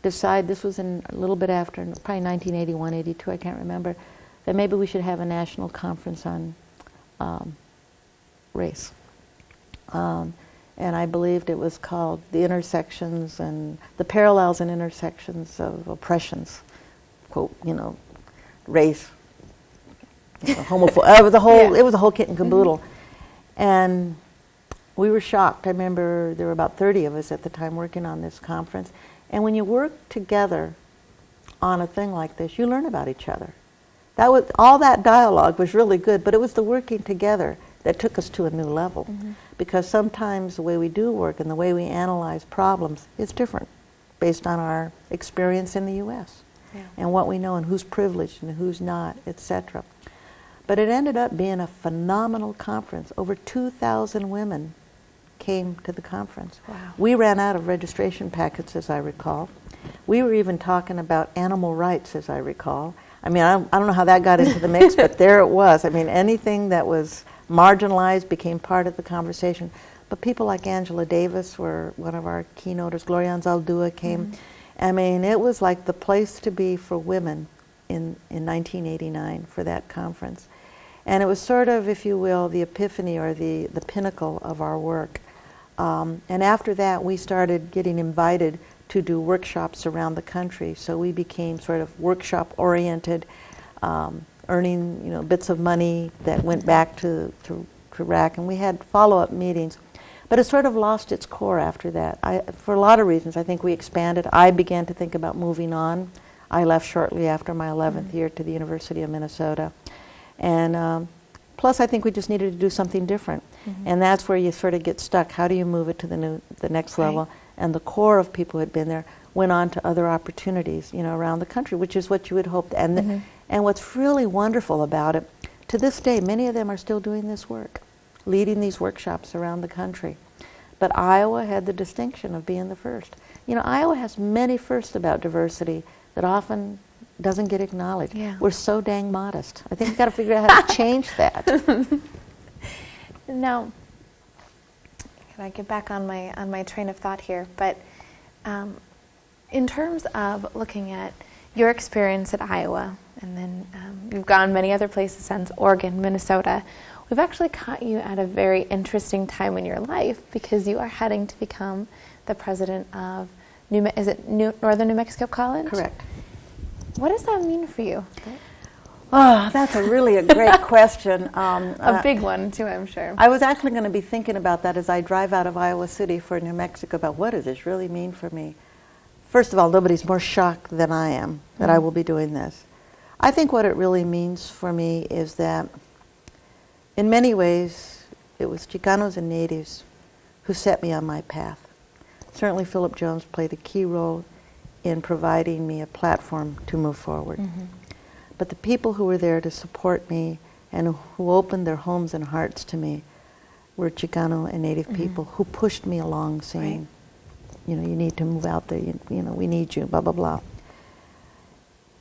decided, this was a little bit after, probably 1981, 82, I can't remember, that maybe we should have a national conference on race. And I believed it was called The Intersections and the Parallels and Intersections of Oppressions, quote, you know, race, you know, homophobia. It was a whole kit and caboodle. And we were shocked. I remember there were about 30 of us at the time working on this conference. And when you work together on a thing like this, you learn about each other. All that dialogue was really good, but it was the working together that took us to a new level. Because sometimes the way we do work and the way we analyze problems is different based on our experience in the U.S. And what we know and who's privileged and who's not, etc. But it ended up being a phenomenal conference. Over 2,000 women came to the conference. Wow. We ran out of registration packets, as I recall. We were even talking about animal rights, as I recall. I mean, I don't know how that got into the mix, but there it was. I mean, anything that was marginalized became part of the conversation. But people like Angela Davis were one of our keynoters. Gloria Anzaldúa came. I mean, it was like the place to be for women in 1989 for that conference. And it was sort of, if you will, the epiphany or the pinnacle of our work. And after that, we started getting invited to do workshops around the country. So we became sort of workshop-oriented, earning, you know, bits of money that went back to RAC, and we had follow-up meetings. But it sort of lost its core after that. For a lot of reasons, I think we expanded. I began to think about moving on. I left shortly after my 11th year to the University of Minnesota. And plus, I think we just needed to do something different. And that's where you sort of get stuck. How do you move it to the next level? And the core of people who had been there went on to other opportunities, you know, around the country, which is what you would hope. And what's really wonderful about it, to this day, many of them are still doing this work, leading these workshops around the country. But Iowa had the distinction of being the first. You know, Iowa has many firsts about diversity that often doesn't get acknowledged. We're so dang modest. I think we've got to figure out how to change that. Now, can I get back on my train of thought here? But in terms of looking at your experience at Iowa, and then you've gone many other places since, Oregon, Minnesota, we've actually caught you at a very interesting time in your life because you are heading to become the president of Northern New Mexico College? Correct. What does that mean for you? Oh, that's a great question. A big one, too, I'm sure. I was actually going to be thinking about that as I drive out of Iowa City for New Mexico, about what does this really mean for me? First of all, nobody's more shocked than I am that I will be doing this. I think what it really means for me is that, in many ways, it was Chicanos and Natives who set me on my path. Certainly Philip Jones played a key role in providing me a platform to move forward. But the people who were there to support me and who opened their homes and hearts to me were Chicano and Native people who pushed me along, saying, you know, you need to move out there, you know, we need you, blah, blah, blah.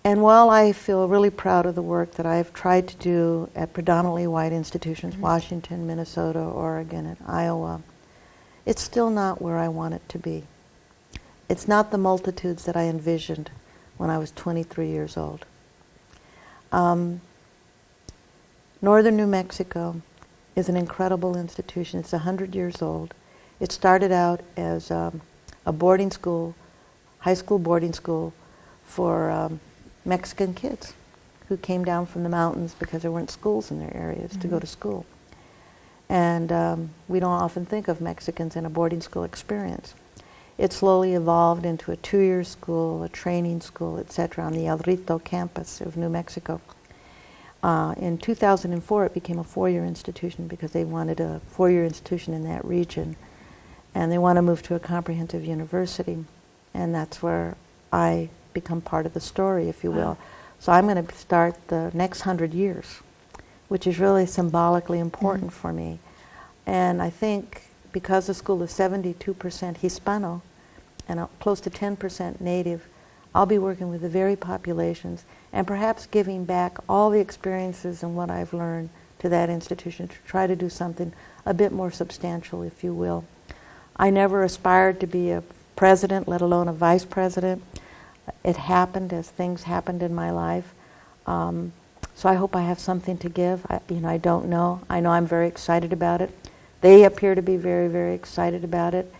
And while I feel really proud of the work that I've tried to do at predominantly white institutions, Washington, Minnesota, Oregon, and Iowa, it's still not where I want it to be. It's not the multitudes that I envisioned when I was 23 years old. Northern New Mexico is an incredible institution. It's 100 years old. It started out as a boarding school, high school boarding school for Mexican kids who came down from the mountains because there weren't schools in their areas to go to school. And we don't often think of Mexicans in a boarding school experience. It slowly evolved into a 2-year school, a training school, etc., on the El Rito campus of New Mexico. In 2004, it became a 4-year institution because they wanted a 4-year institution in that region. And they want to move to a comprehensive university. And that's where I become part of the story, if you will. So I'm going to start the next 100 years, which is really symbolically important for me. And I think because the school is 72% Hispano and close to 10% Native, I'll be working with the very populations and perhaps giving back all the experiences and what I've learned to that institution to try to do something a bit more substantial, if you will. I never aspired to be a president, let alone a vice president. It happened as things happened in my life. So I hope I have something to give. I don't know. I know I'm very excited about it. They appear to be very, very excited about it.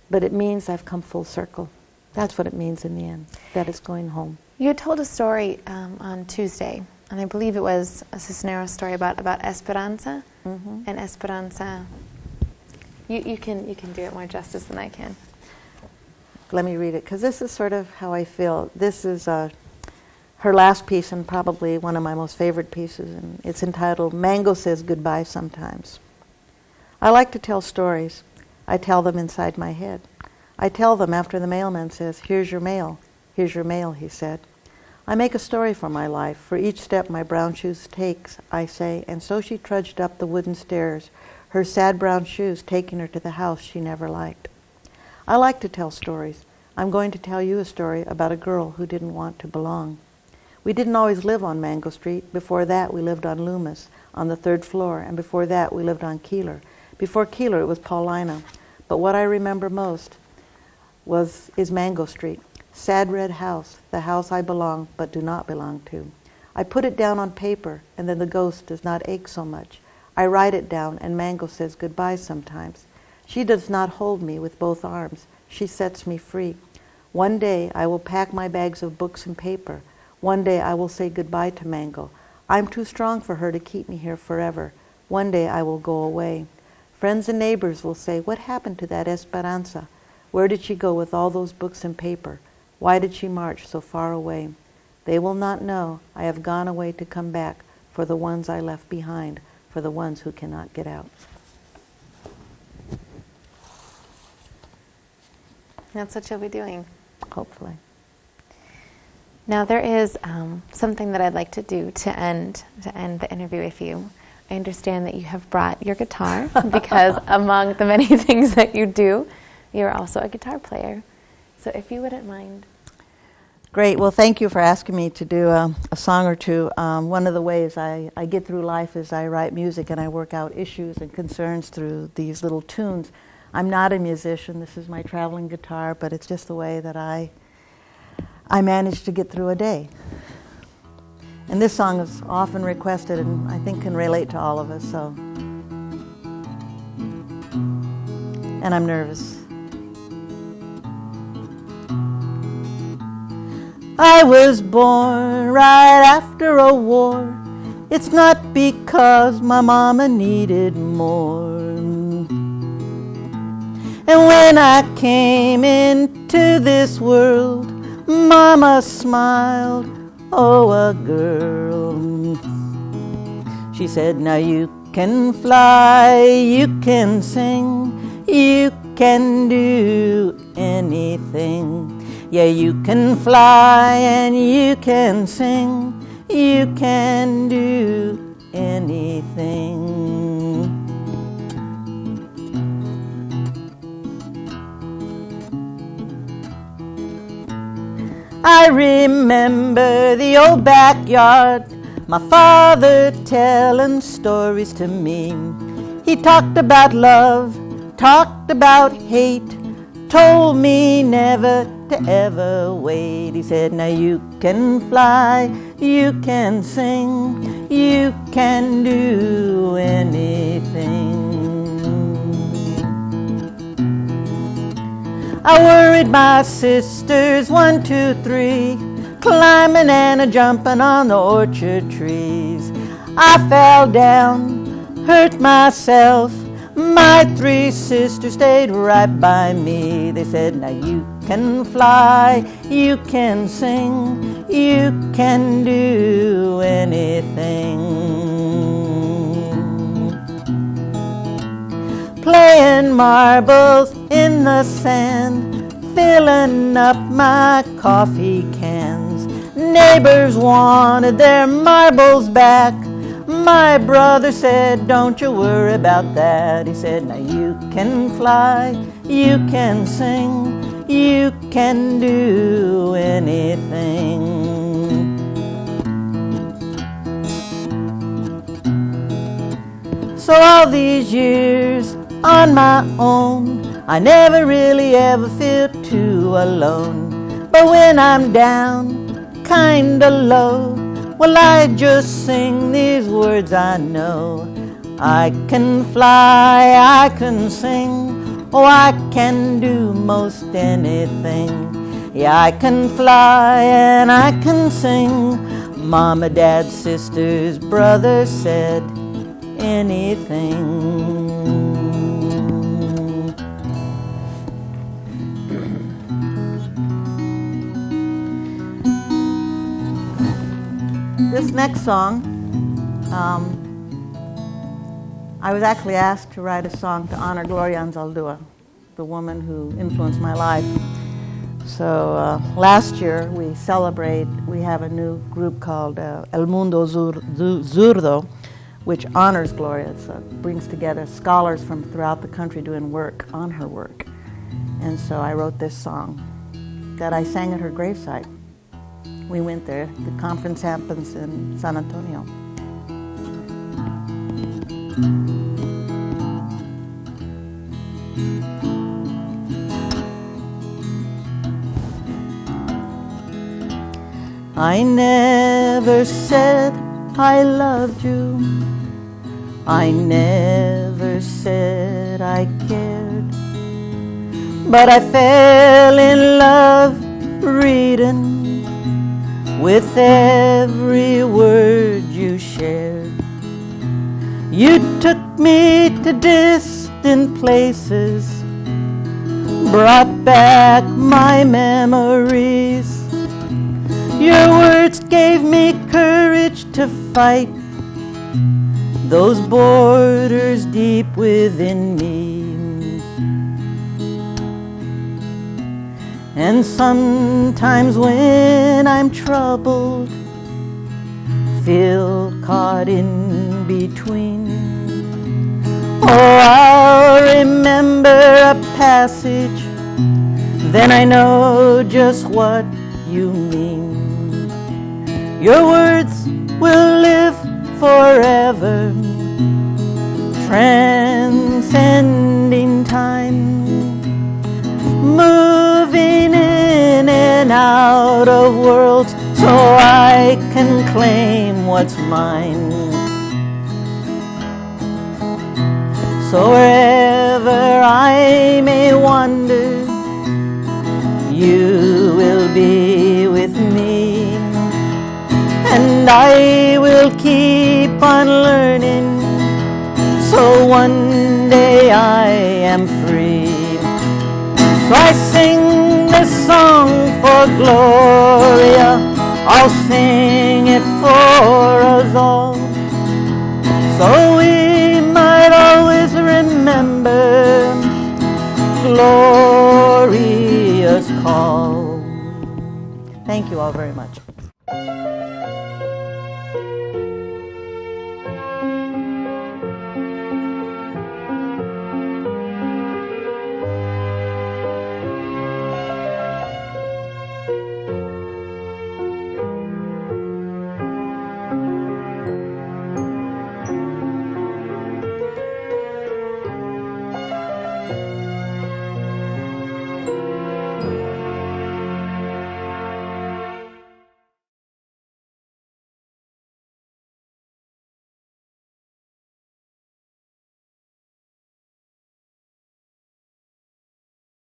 But it means I've come full circle. That's what it means in the end, that it's going home. You had told a story on Tuesday, and I believe it was a Cisneros story about Esperanza. And Esperanza, you can do it more justice than I can. Let me read it, because this is sort of how I feel. This is her last piece and probably one of my most favorite pieces, and it's entitled, Mango Says Goodbye Sometimes. I like to tell stories. I tell them inside my head. I tell them after the mailman says, here's your mail, he said. I make a story for my life. For each step my brown shoes takes, I say, and so she trudged up the wooden stairs, her sad brown shoes taking her to the house she never liked. I like to tell stories. I'm going to tell you a story about a girl who didn't want to belong. We didn't always live on Mango Street. Before that, we lived on Loomis, on the 3rd floor, and before that, we lived on Keeler. Before Keeler, it was Paulina. But what I remember most is Mango Street. Sad red house, the house I belong but do not belong to. I put it down on paper, and then the ghost does not ache so much. I write it down, and Mango says goodbye sometimes. She does not hold me with both arms. She sets me free. One day I will pack my bags of books and paper. One day I will say goodbye to Mango. I'm too strong for her to keep me here forever. One day I will go away. Friends and neighbors will say, what happened to that Esperanza? Where did she go with all those books and paper? Why did she march so far away? They will not know. I have gone away to come back for the ones I left behind, for the ones who cannot get out. That's what you'll be doing. Hopefully. Now there is something that I'd like to do to end the interview with you. I understand that you have brought your guitar because among the many things that you do, you're also a guitar player. So if you wouldn't mind. Great. Well, thank you for asking me to do a song or two. One of the ways I get through life is I write music and I work out issues and concerns through these little tunes. I'm not a musician. This is my traveling guitar, but it's just the way that I manage to get through a day. And this song is often requested and I think can relate to all of us, so. And I'm nervous. I was born right after a war. It's not because my mama needed more. And when I came into this world, mama smiled. Oh, a girl. She said, now you can fly, you can sing, you can do anything. Yeah, you can fly and you can sing, you can do anything. I remember the old backyard, my father telling stories to me. He talked about love, talked about hate, told me never to ever wait. He said, now you can fly, you can sing, you can do anything. I worried my sisters, 1, 2, 3, climbing and a-jumping on the orchard trees. I fell down, hurt myself, My three sisters stayed right by me. They said, now you can fly, you can sing, you can do anything. Playing marbles in the sand, filling up my coffee cans. Neighbors wanted their marbles back. My brother said, don't you worry about that. He said, now you can fly, you can sing, you can do anything. So all these years on my own, I never really ever feel too alone. But when I'm down, kinda low, well, I just sing these words I know. I can fly, I can sing, oh, I can do most anything. Yeah, I can fly and I can sing. Mama, dad, sisters, brothers said anything. This next song, I was actually asked to write a song to honor Gloria Anzaldúa, the woman who influenced my life. So last year we have a new group called El Mundo Zurdo, which honors Gloria. It brings together scholars from throughout the country doing work on her work. And so I wrote this song that I sang at her gravesite. We went there. The conference happens in San Antonio. I never said I loved you. I never said I cared. But I fell in love reading with every word you shared. You took me to distant places, brought back my memories. Your words gave me courage to fight those borders deep within me. And sometimes when I'm troubled, feel caught in between, oh, I'll remember a passage, then I know just what you mean. Your words will live forever, transcending time, moving in and out of worlds so I can claim what's mine. So wherever I may wander, you will be with me, and I will keep on learning, so one day I am free. So I sing this song for Gloria, I'll sing it for us all, so we might always remember Gloria's call. Thank you all very much.